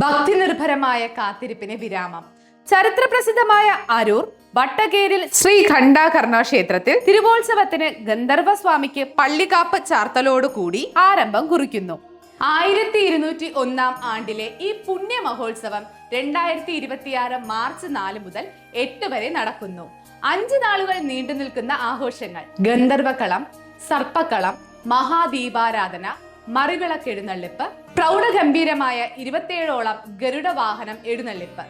ഭക്തിനിർഭരമായ കാത്തിരിപ്പിന് വിരാമം. ചരിത്രപ്രസിദ്ധമായ അരൂർ വട്ടകേരിൽ ശ്രീ ഖണ്ഡാകർണ ക്ഷേത്രത്തിൽ തിരുവോത്സവത്തിന് ഗന്ധർവസ്വാമിക്ക് പള്ളിക്കാപ്പ് ചാർത്തലോടുകൂടി ആരംഭം കുറിക്കുന്നു. 1201 ആണ്ടിലെ ഈ പുണ്യ മഹോത്സവം 2026 മാർച്ച് 4 മുതൽ 8 വരെ നടക്കുന്നു. 5 നാളുകൾ നീണ്ടു നിൽക്കുന്ന ആഘോഷങ്ങൾ: ഗന്ധർവക്കളം, സർപ്പക്കളം, മഹാദീപാരാധന, മറിവിളക്കെഴുന്നള്ളിപ്പ്, പ്രൗഢഗംഭീരമായ 27ഓളം ഗരുഡ വാഹനം എഴുന്നള്ളിപ്പ്,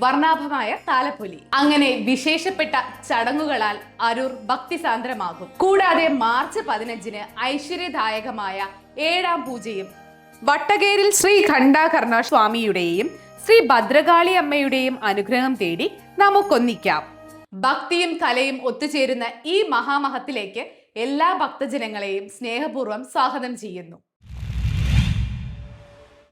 വർണ്ണാഭമായ താലപ്പൊലി, അങ്ങനെ വിശേഷപ്പെട്ട ചടങ്ങുകളാൽ അരൂർ ഭക്തിസാന്ദ്രമാകും. കൂടാതെ മാർച്ച് 15-ന് ഐശ്വര്യദായകമായ 7ാം പൂജയും വട്ടകേരിൽ ശ്രീ ഖണ്ഡാകർണ സ്വാമിയുടെയും ശ്രീ ഭദ്രകാളി അമ്മയുടെയും അനുഗ്രഹം തേടി നമുക്കൊന്നിക്കാം. ഭക്തിയും കലയും ഒത്തുചേരുന്ന ഈ മഹാമഹത്തിലേക്ക് എല്ലാ ഭക്തജനങ്ങളെയും സ്നേഹപൂർവ്വം സ്വാഗതം ചെയ്യുന്നു.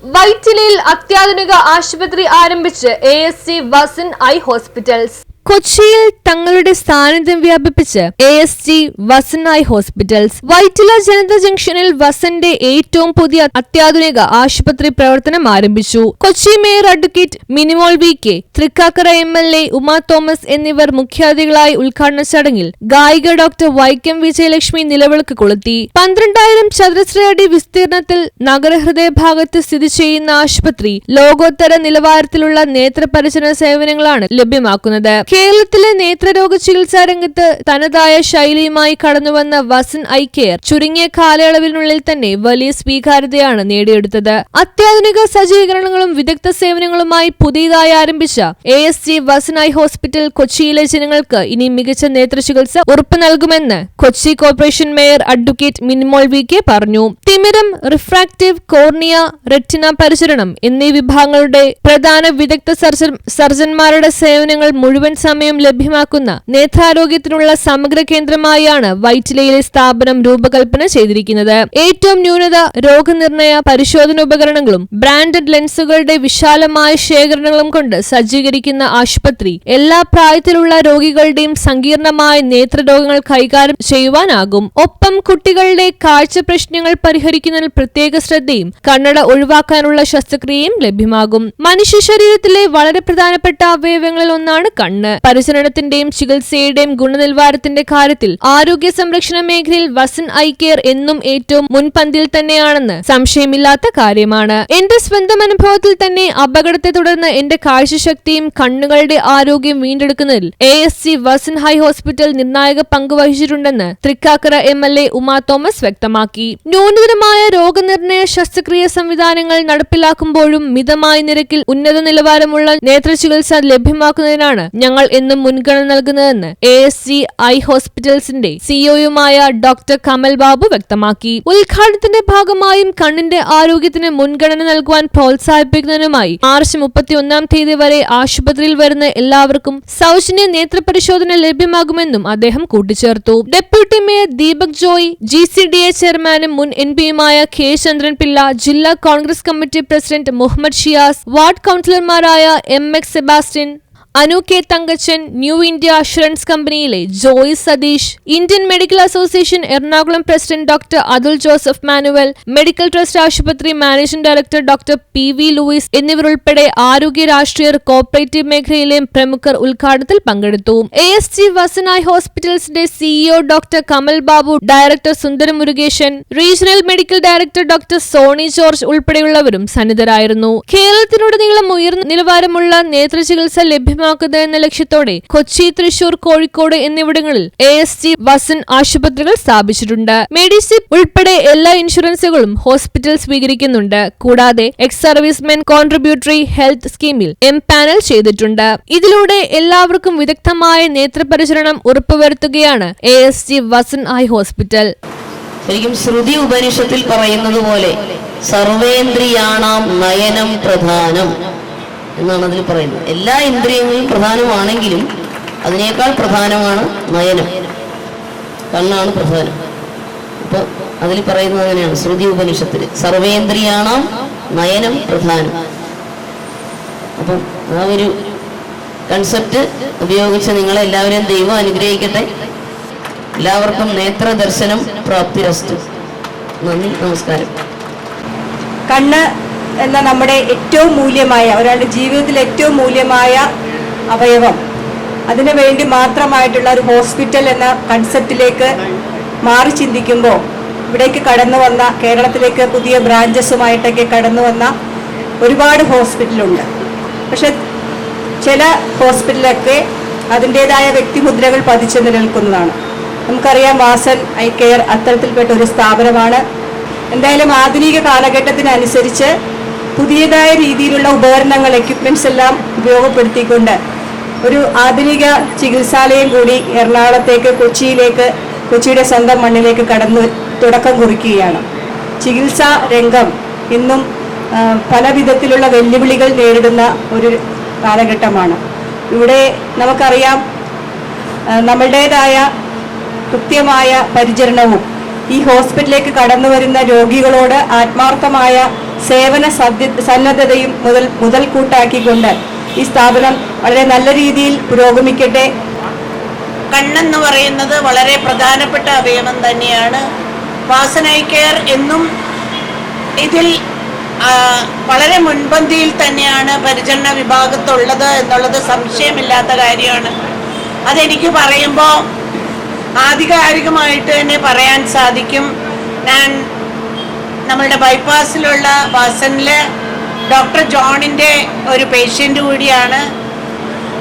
വൈറ്റിലയിൽ അത്യാധുനിക ആശുപത്രി ആരംഭിച്ച് ASC വസൻ ഐ ഹോസ്പിറ്റൽസ്. കൊച്ചിയിൽ തങ്ങളുടെ സാന്നിധ്യം വ്യാപിപ്പിച്ച് ASC Vasan I hospitals. Vyttila ജനത ജംഗ്ഷനിൽ വസന്റെ ഏറ്റവും പുതിയ അത്യാധുനിക ആശുപത്രി പ്രവർത്തനം ആരംഭിച്ചു. Kochi mayor advocate Minimol VK, Thrikkakara MLA Uma Thomas എന്നിവർ മുഖ്യാതിഥികളായി ഉദ്ഘാടന ചടങ്ങിൽ ഗായിക ഡോക്ടർ വൈക്കം വിജയലക്ഷ്മി നിലവിളക്ക് കൊളുത്തി. 12,000 ചതുരശ്ര അടി വിസ്തീർണത്തിൽ നഗരഹൃദയഭാഗത്ത് സ്ഥിതി ചെയ്യുന്ന ആശുപത്രി ലോകോത്തര നിലവാരത്തിലുള്ള നേത്രപരിചരണ സേവനങ്ങളാണ് ലഭ്യമാക്കുന്നത്. കേരളത്തിലെ നേത്രരോഗ ചികിത്സാ രംഗത്ത് തനതായ ശൈലിയുമായി കടന്നുവന്ന വസൻ ഐ കെയർ ചുരുങ്ങിയ കാലയളവിനുള്ളിൽ തന്നെ വലിയ സ്വീകാര്യതയാണ് നേടിയെടുത്തത്. അത്യാധുനിക സജ്ജീകരണങ്ങളും വിദഗ്ധ സേവനങ്ങളുമായി പുതിയതായി ആരംഭിച്ച ASC വസൻ ഐ ഹോസ്പിറ്റൽ കൊച്ചിയിലെ ജനങ്ങൾക്ക് ഇനി മികച്ച നേത്രചികിത്സ ഉറപ്പു നൽകുമെന്ന് Kochi corporation mayor advocate Minimol VK പറഞ്ഞു. തിമിരം, റിഫ്രാക്റ്റീവ്, കോർണിയ, റെറ്റിന പരിചരണം എന്നീ വിഭാഗങ്ങളുടെ പ്രധാന വിദഗ്ധ സർജൻമാരുടെ സേവനങ്ങൾ മുഴുവൻ സമയം ലഭ്യമാക്കുന്ന നേത്രാരോഗ്യത്തിനുള്ള സമഗ്ര കേന്ദ്രമായാണ് വൈറ്റിലയിലെ സ്ഥാപനം രൂപകൽപ്പന ചെയ്തിരിക്കുന്നത്. ഏറ്റവും ന്യൂനത രോഗനിർണയ പരിശോധന ഉപകരണങ്ങളും ബ്രാൻഡഡ് ലെൻസുകളുടെ വിശാലമായ ശേഖരണങ്ങളും കൊണ്ട് സജ്ജീകരിക്കുന്ന ആശുപത്രി എല്ലാ പ്രായത്തിലുള്ള രോഗികളുടെയും സങ്കീർണമായ നേത്രരോഗങ്ങൾ കൈകാര്യം ചെയ്യുവാനാകും. ഒപ്പം കുട്ടികളുടെ കാഴ്ച പ്രശ്നങ്ങൾ പരിഹരിക്കുന്നതിൽ പ്രത്യേക ശ്രദ്ധയും കണ്ണട ഒഴിവാക്കാനുള്ള ശസ്ത്രക്രിയയും ലഭ്യമാകും. മനുഷ്യ ശരീരത്തിലെ വളരെ പ്രധാനപ്പെട്ട അവയവങ്ങളിൽ ഒന്നാണ് കണ്ണ്. പരിചരണത്തിന്റെയും ചികിത്സയുടെയും ഗുണനിലവാരത്തിന്റെ കാര്യത്തിൽ ആരോഗ്യ സംരക്ഷണ മേഖലയിൽ വസൻ ഐ കെയർ എന്നും ഏറ്റവും മുൻപന്തിയിൽ തന്നെയാണെന്ന് സംശയമില്ലാത്ത കാര്യമാണ്. എന്റെ സ്വന്തം അനുഭവത്തിൽ തന്നെ അപകടത്തെ തുടർന്ന് എന്റെ കാഴ്ചശക്തിയും കണ്ണുകളുടെ ആരോഗ്യം വീണ്ടെടുക്കുന്നതിൽ ASC വസൻ ഐ ഹോസ്പിറ്റൽ നിർണായക പങ്ക് വഹിച്ചിട്ടുണ്ടെന്ന് തൃക്കാക്കര MLA ഉമാ തോമസ് വ്യക്തമാക്കി. ന്യൂനതരമായ രോഗനിർണയ ശസ്ത്രക്രിയ സംവിധാനങ്ങൾ നടപ്പിലാക്കുമ്പോഴും മിതമായ നിരക്കിൽ ഉന്നത നിലവാരമുള്ള നേത്രചികിത്സ ലഭ്യമാക്കുന്നതിനാണ് ഞങ്ങൾ എന്നും മുൻഗണന നൽകുന്നതെന്ന് ASC ഐ ഹോസ്പിറ്റൽസിന്റെ സിഇഒയുമായ ഡോക്ടർ കമൽ ബാബു വ്യക്തമാക്കി. ഉദ്ഘാടനത്തിന്റെ ഭാഗമായും കണ്ണിന്റെ ആരോഗ്യത്തിന് മുൻഗണന നൽകുവാൻ പ്രോത്സാഹിപ്പിക്കുന്നതിനുമായി മാർച്ച് 31-ാം തീയതി വരെ ആശുപത്രിയിൽ വരുന്ന എല്ലാവർക്കും സൗജന്യ നേത്രപരിശോധന ലഭ്യമാകുമെന്നും അദ്ദേഹം കൂട്ടിച്ചേർത്തു. Deputy mayor Deepak Joy, GCDA ചെയർമാനും മുൻ MP-യുമായ K ചന്ദ്രൻപിള്ള, ജില്ലാ Congress committee president Muhammad Shiyas, ward കൌൺസിലർമാരായ MX Sebastian, Anu K Thankachan, new India assurance കമ്പനിയിലെ Joy Satheesh, Indian medical association Ernakulam president doctor Athul Joseph Manuel, medical trust ആശുപത്രി managing director doctor PV Louis എന്നിവരുൾപ്പെടെ ആരോഗ്യ, രാഷ്ട്രീയ, കോർപ്പറേറ്റീവ് മേഖലയിലെയും പ്രമുഖർ ഉദ്ഘാടനത്തിൽ പങ്കെടുത്തു. ASC വസൻ ഐ ഹോസ്പിറ്റൽസിന്റെ CEO doctor Kamal Babu, director Sundara Murukesan, regional medical director doctor Soni George ഉൾപ്പെടെയുള്ളവരും സന്നിധരായിരുന്നു. കേരളത്തിലുടനീളം ഉയർന്ന നിലവാരമുള്ള നേത്രചികിത്സ ലഭ്യമാക്കുക എന്ന ലക്ഷ്യത്തോടെ കൊച്ചി, തൃശൂർ, കോഴിക്കോട് എന്നിവിടങ്ങളിൽ ASC വസൻ ആശുപത്രികൾ സ്ഥാപിച്ചിട്ടുണ്ട്. മെഡിസിപ്പ് ഉൾപ്പെടെ എല്ലാ ഇൻഷുറൻസുകളും ഹോസ്പിറ്റൽ സ്വീകരിക്കുന്നുണ്ട്. കൂടാതെ എക്സ് സർവീസ്മെൻ കോൺട്രിബ്യൂട്ടറി ഹെൽത്ത് സ്കീമിൽ എംപാനൽ ചെയ്തിട്ടുണ്ട്. ഇതിലൂടെ എല്ലാവർക്കും വിദഗ്ധമായ നേത്രപരിചരണം ഉറപ്പുവരുത്തുകയാണ് ASC വസൻ ഐ ഹോസ്പിറ്റൽ. ശരിക്കും ശ്രുതി ഉപനിഷത്തിൽ പറയുന്നത് പോലെ സർവേന്ദ്രിയാണാം നയനം പ്രധാനം എന്നാണ് അതിൽ പറയുന്നത്. എല്ലാ ഇന്ദ്രിയങ്ങളും പ്രധാനമാണെങ്കിലും അതിനേക്കാൾ പ്രധാനമാണ് നയനം, കണ്ണാണ് പ്രധാനം. അപ്പൊ അതിൽ പറയുന്നത് അങ്ങനെയാണ് ശ്രുതി ഉപനിഷത്തിൽ, സർവേന്ദ്രിയാണാം നയനം പ്രധാനം. അപ്പം ആ ഒരു കൺസെപ്റ്റ് ഉപയോഗിച്ച് നിങ്ങളെല്ലാവരെയും ദൈവം അനുഗ്രഹിക്കട്ടെ. എല്ലാവർക്കും നേത്രദർശനം പ്രാപ്തിരസ്തു. നന്ദി, നമസ്കാരം. കണ്ണ് എന്ന നമ്മുടെ ഏറ്റവും മൂല്യമായ, ഒരാളുടെ ജീവിതത്തിൽ ഏറ്റവും മൂല്യമായ അവയവം, അതിനു വേണ്ടി മാത്രമായിട്ടുള്ള ഒരു ഹോസ്പിറ്റൽ എന്ന കൺസെപ്റ്റിലേക്ക് മാറി ചിന്തിക്കുമ്പോൾ ഇവിടേക്ക് കടന്നു വന്ന, കേരളത്തിലേക്ക് പുതിയ ബ്രാഞ്ചസുമായിട്ടൊക്കെ കടന്നു വന്ന ഒരുപാട് ഹോസ്പിറ്റലുണ്ട്. പക്ഷെ ചില ഹോസ്പിറ്റലൊക്കെ അതിൻ്റേതായ വ്യക്തിമുദ്രകൾ പതിച്ചു നിലനിൽക്കുന്നതാണ്. നമുക്കറിയാം വാസൻ ഐ കെയർ അത്തരത്തിൽപ്പെട്ട ഒരു സ്ഥാപനമാണ്. എന്തായാലും ആധുനിക കാലഘട്ടത്തിനനുസരിച്ച് പുതിയതായ രീതിയിലുള്ള ഉപകരണങ്ങൾ, എക്യുപ്മെൻറ്റ്സ് എല്ലാം ഉപയോഗപ്പെടുത്തിക്കൊണ്ട് ഒരു ആധുനിക ചികിത്സാലയം കൂടി എറണാകുളത്തേക്ക്, കൊച്ചിയുടെ സ്വന്തം മണ്ണിലേക്ക് തുടക്കം കുറിക്കുകയാണ്. ചികിത്സാ രംഗം ഇന്നും പല വിധത്തിലുള്ള വെല്ലുവിളികൾ നേരിടുന്ന ഒരു കാലഘട്ടമാണ്. ഇവിടെ നമുക്കറിയാം നമ്മളുടേതായ കൃത്യമായ പരിചരണവും ഈ ഹോസ്പിറ്റലിലേക്ക് കടന്നു വരുന്ന രോഗികളോട് ആത്മാർത്ഥമായ സേവന സന്നദ്ധതയും മുതൽക്കൂട്ടാക്കിക്കൊണ്ട് ഈ സ്ഥാപനം വളരെ നല്ല രീതിയിൽ പുരോഗമിക്കട്ടെ. കണ്ണെന്ന് പറയുന്നത് വളരെ പ്രധാനപ്പെട്ട അവയവം തന്നെയാണ്. വാസൻ ഐ കെയർ എന്നും ഇതിൽ വളരെ മുൻപന്തിയിൽ തന്നെയാണ് പരിചരണ വിഭാഗത്തുള്ളത് എന്നുള്ളത് സംശയമില്ലാത്ത കാര്യമാണ്. അതെനിക്ക് പറയുമ്പോൾ ആധികാരികമായിട്ട് തന്നെ പറയാൻ സാധിക്കും. ഞാൻ നമ്മളുടെ ബൈപ്പാസിലുള്ള വാസനിൽ ഡോക്ടർ ജോണിൻ്റെ ഒരു പേഷ്യൻ്റ് കൂടിയാണ്.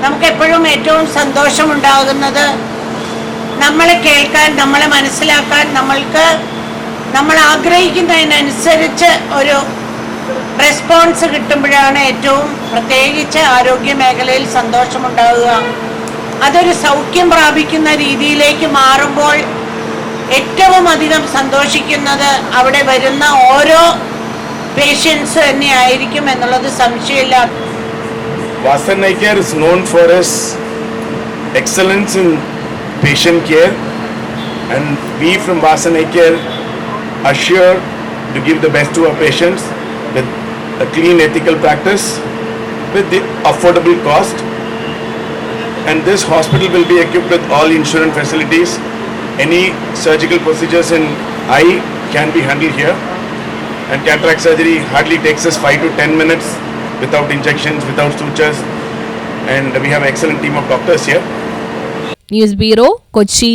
നമുക്കെപ്പോഴും ഏറ്റവും സന്തോഷമുണ്ടാകുന്നത് നമ്മളെ കേൾക്കാൻ, നമ്മളെ മനസ്സിലാക്കാൻ, നമ്മൾ ആഗ്രഹിക്കുന്നതിനനുസരിച്ച് ഒരു റെസ്പോൺസ് കിട്ടുമ്പോഴാണ് ഏറ്റവും പ്രത്യേകിച്ച് ആരോഗ്യ മേഖലയിൽ സന്തോഷമുണ്ടാകുക. അതൊരു സൗഖ്യം പ്രാപിക്കുന്ന രീതിയിലേക്ക് മാറുമ്പോൾ ഏറ്റവും അധികം സന്തോഷിക്കുന്നത് അവിടെ വരുന്ന ഓരോ പേഷ്യൻസ് തന്നെയായിരിക്കും എന്നുള്ളത് സംശയമില്ല. Vasan Eye Care is known for its excellence in patient care, and we from Vasan Eye Care are sure to give the best to our patients with a clean, ethical practice with the affordable cost. And this hospital will be equipped with all insurance facilities. Any surgical procedures in eye can be handled here, and cataract surgery hardly takes us 5 to 10 minutes without injections, without sutures, and we have an excellent team of doctors here. News bureau, Kochi.